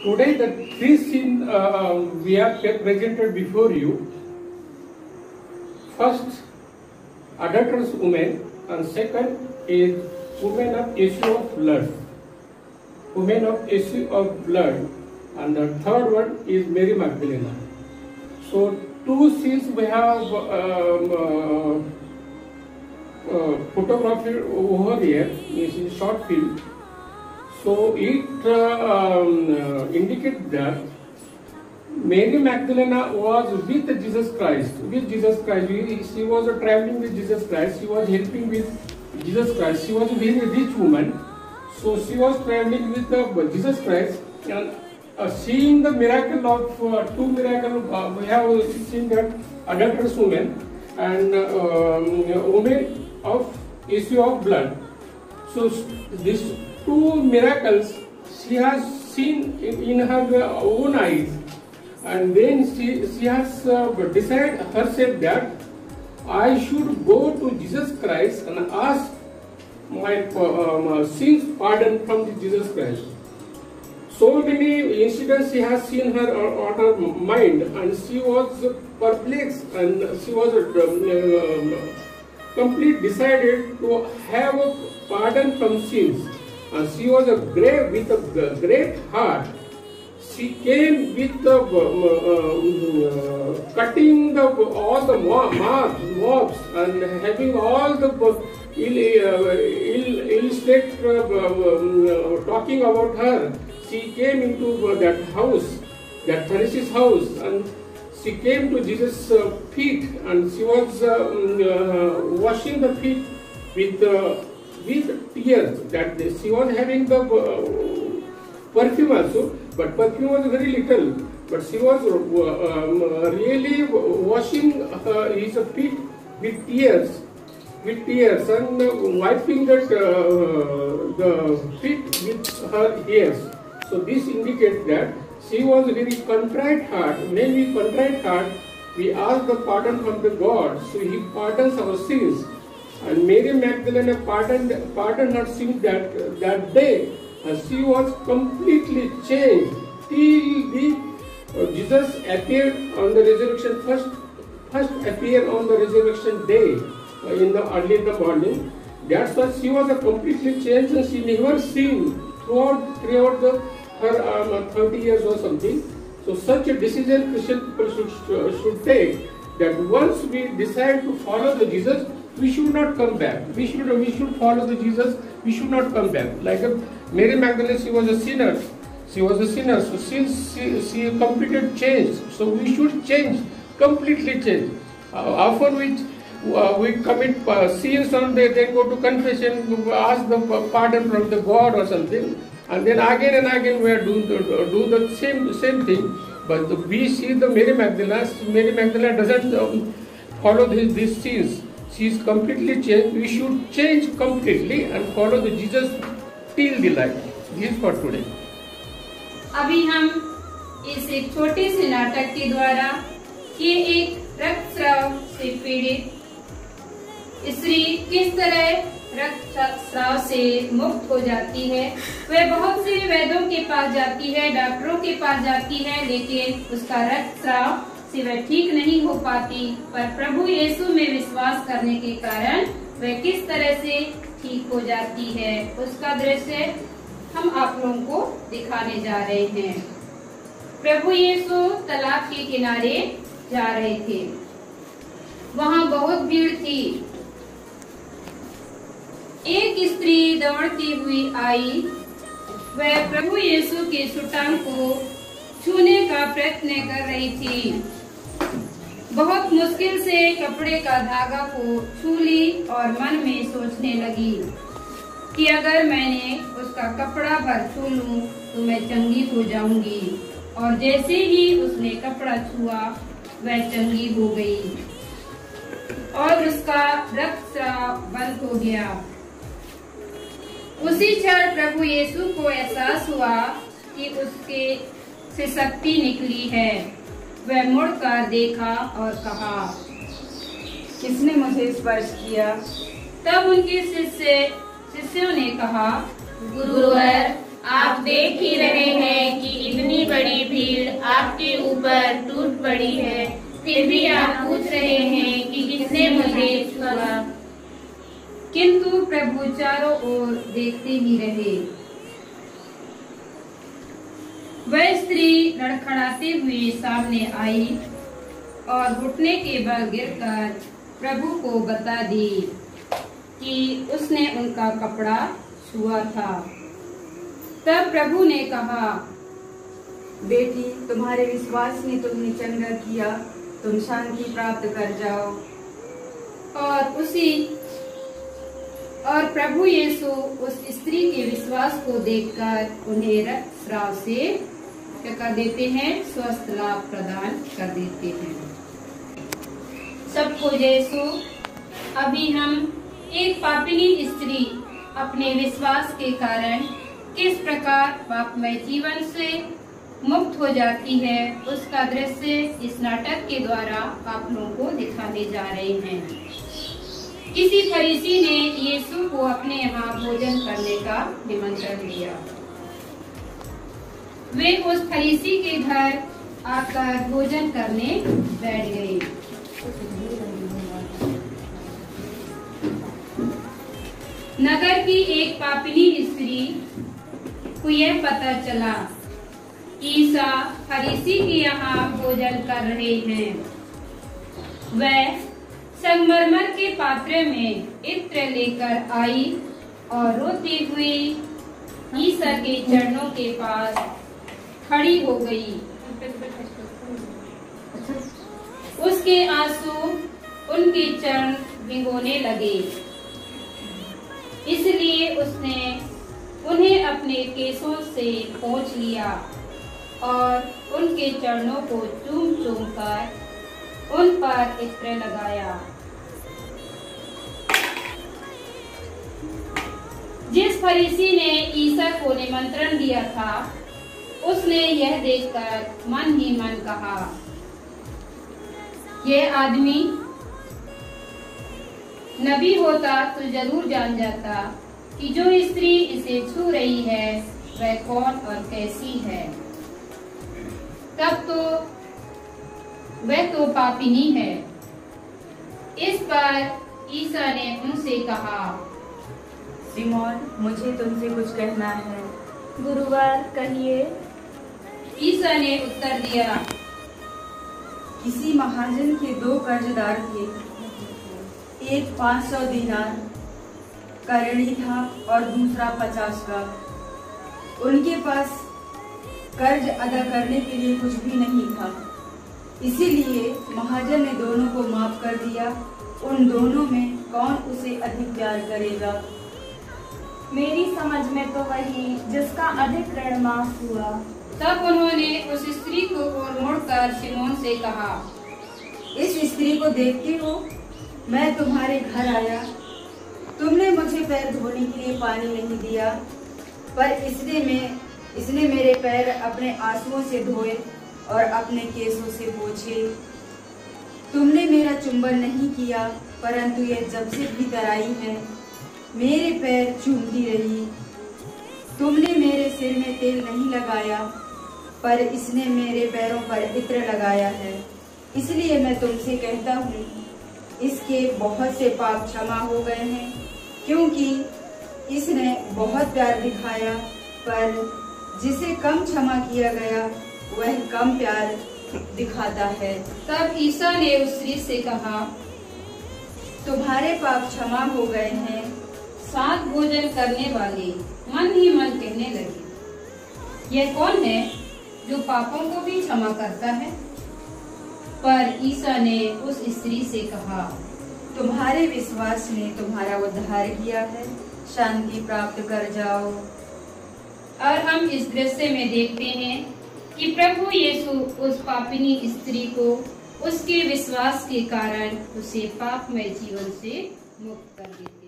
Today, the three scenes we have presented before you. First, adulterous woman, and second is woman of issue of blood. Woman of issue of blood, and the third one is Mary Magdalene. So, two scenes we have photographed over here, is in short film. So it indicates that Mary Magdalene was with Jesus Christ. She was traveling with Jesus Christ. She was helping with Jesus Christ. She was a very rich woman. So she was traveling with Jesus Christ and seeing the miracle of two miracles. We have seen that adulterous woman and woman of issue of blood. So these two miracles she has seen in her own eyes, and then she has decided herself that I should go to Jesus Christ and ask my sins pardon from Jesus Christ. So many incidents she has seen her on her mind, and she was perplexed, and she was completely decided to have a pardon from sins. She was with a great heart. She came with cutting all the mobs and having all the illustrate talking about her. She came into that house, that Pharisee's house, and she came to Jesus' feet, and she was washing the feet with tears. That she was having the perfume also, but perfume was very little. But she was really washing his feet with tears, and wiping that the feet with her hairs. So this indicates that she was very contrite heart. When we contrite heart, we ask the pardon from the God, so He pardons our sins. And Mary Magdalene pardoned her sins that day, and she was completely changed till Jesus appeared on the resurrection first appeared on the resurrection day early in the morning. That's why she was completely changed, and she never sinned throughout her 30 years or something. So such a decision Christian people should take, that once we decide to follow the Jesus, we should not come back. We should follow the Jesus. We should not come back. Like Mary Magdalene, she was a sinner. So since she completed change, so we should change, completely change. Often we commit sins and then go to confession, ask the pardon from the God or something, and then again and again we are do the same thing. But we see the Mary Magdalene doesn't follow these sins. She is completely changed. We should change completely and follow the Jesus till the life. This is for today. अभी हम इस एक छोटे से नाटक के द्वारा ये एक रक्तस्राव से पीड़ित स्त्री किस तरह रक्तस्राव से मुक्त हो जाती है। वह बहुत से वैद्यों के पास जाती है, डॉक्टरों के पास जाती है, लेकिन उसका रक्तस्राव से वह ठीक नहीं हो पाती। पर प्रभु यीशु में विश्वास करने के कारण वह किस तरह से ठीक हो जाती है, उसका दृश्य हम आप लोगों को दिखाने जा रहे हैं। प्रभु यीशु तालाब के किनारे जा रहे थे। वहाँ बहुत भीड़ थी। एक स्त्री दौड़ती हुई आई। वह प्रभु यीशु के सुटांग को छूने का प्रयत्न कर रही थी। बहुत मुश्किल से कपड़े का धागा को छू ली और मन में सोचने लगी कि अगर मैंने उसका कपड़ा भर छू लूं तो मैं चंगी हो जाऊंगी। और जैसे ही उसने कपड़ा छुआ, वह चंगी हो गई और उसका रक्तस्राव बंद हो गया। उसी क्षण प्रभु यीशु को एहसास हुआ कि उसके से शक्ति निकली है। वह मुड़कर देखा और कहा, किसने मुझे स्पर्श किया? तब उनके शिष्यों ने कहा, गुरुवर, आप देख ही रहे हैं कि इतनी बड़ी भीड़ आपके ऊपर टूट पड़ी है, फिर भी आप पूछ रहे हैं कि किसने मुझे छुआ। किंतु प्रभु चारों ओर देखते ही रहे। वह स्त्री लड़खड़ाते हुए सामने आई और घुटने के बल गिरकर प्रभु को बता दी कि उसने उनका कपड़ा छुआ था। तब प्रभु ने कहा, बेटी, तुम्हारे विश्वास ने तुम्हें चंगा किया, तुम शांति प्राप्त कर जाओ। और प्रभु यीशु उस स्त्री के विश्वास को देखकर उन्हें रक्तस्राव से क्या कर देते हैं, स्वस्थ लाभ प्रदान कर देते हैं। सबको यीशु। अभी हम एक पापिनी स्त्री अपने विश्वास के कारण किस प्रकार पापमय जीवन से मुक्त हो जाती है, उसका दृश्य इस नाटक के द्वारा आप लोगों को दिखाने जा रहे हैं। किसी फरीसी ने यीशु को अपने यहाँ भोजन करने का निमंत्रण दिया। वे उस फरीसी के घर आकर भोजन करने बैठ गए। नगर की एक पापिनी स्त्री को यह पता चला कि ईसा फरीसी के यहाँ भोजन कर रहे हैं। वह संगमरमर के पात्र में इत्र लेकर आई और रोती हुई ईसा के चरणों के पास खड़ी हो गई। उसके आंसू उनके चरण भिगोने लगे, इसलिए उसने उन्हें अपने केसों से पोंछ लिया और उनके चरणों को चूम चूम कर उन पर इत्र लगाया। जिस फरीसी ने ईसा को निमंत्रण दिया था, उसने यह देखकर मन ही मन कहा, यह आदमी नबी होता तो जरूर जान जाता कि जो स्त्री इसे छू रही है वह कौन और कैसी है। तब तो वह तो पापिनी है। इस पर ईसा ने उनसे कहा, सिमोन, मुझे तुमसे कुछ कहना है। गुरुवर, कहिए। ईसा ने उत्तर दिया, किसी महाजन के 2 कर्जदार थे। एक 500 दीनार का ऋणी था और दूसरा 50 का। उनके पास कर्ज अदा करने के लिए कुछ भी नहीं था, इसीलिए महाजन ने दोनों को माफ कर दिया। उन दोनों में कौन उसे अधिक प्यार करेगा? मेरी समझ में तो वही जिसका अधिक ऋण माफ हुआ। तब उन्होंने उस स्त्री को और मुड़कर सिमोन से कहा, इस स्त्री को देखते हो, मैं तुम्हारे घर आया, तुमने मुझे पैर धोने के लिए पानी नहीं दिया, पर इसने मेरे पैर अपने आंसुओं से धोए और अपने केसों से पोंछे। तुमने मेरा चुंबन नहीं किया, परंतु यह जब से भीतर आई है मेरे पैर चूमती रही। तुमने मेरे सिर में तेल नहीं लगाया, पर इसने मेरे पैरों पर इत्र लगाया है। इसलिए मैं तुमसे कहता हूँ, इसके बहुत से पाप क्षमा हो गए हैं, क्योंकि इसने बहुत प्यार दिखाया। पर जिसे कम क्षमा किया गया वह कम प्यार दिखाता है। तब ईसा ने उस स्त्री से कहा, तुम्हारे पाप क्षमा हो गए हैं। साथ भोजन करने वाले मन ही मन कहने लगे, यह कौन है जो पापों को भी क्षमा करता है? पर ईसा ने उस स्त्री से कहा, तुम्हारे विश्वास ने तुम्हारा उद्धार किया है, शांति प्राप्त कर जाओ। और हम इस दृश्य में देखते हैं कि प्रभु यीशु उस पापिनी स्त्री को उसके विश्वास के कारण उसे पापमय जीवन से मुक्त कर देते हैं।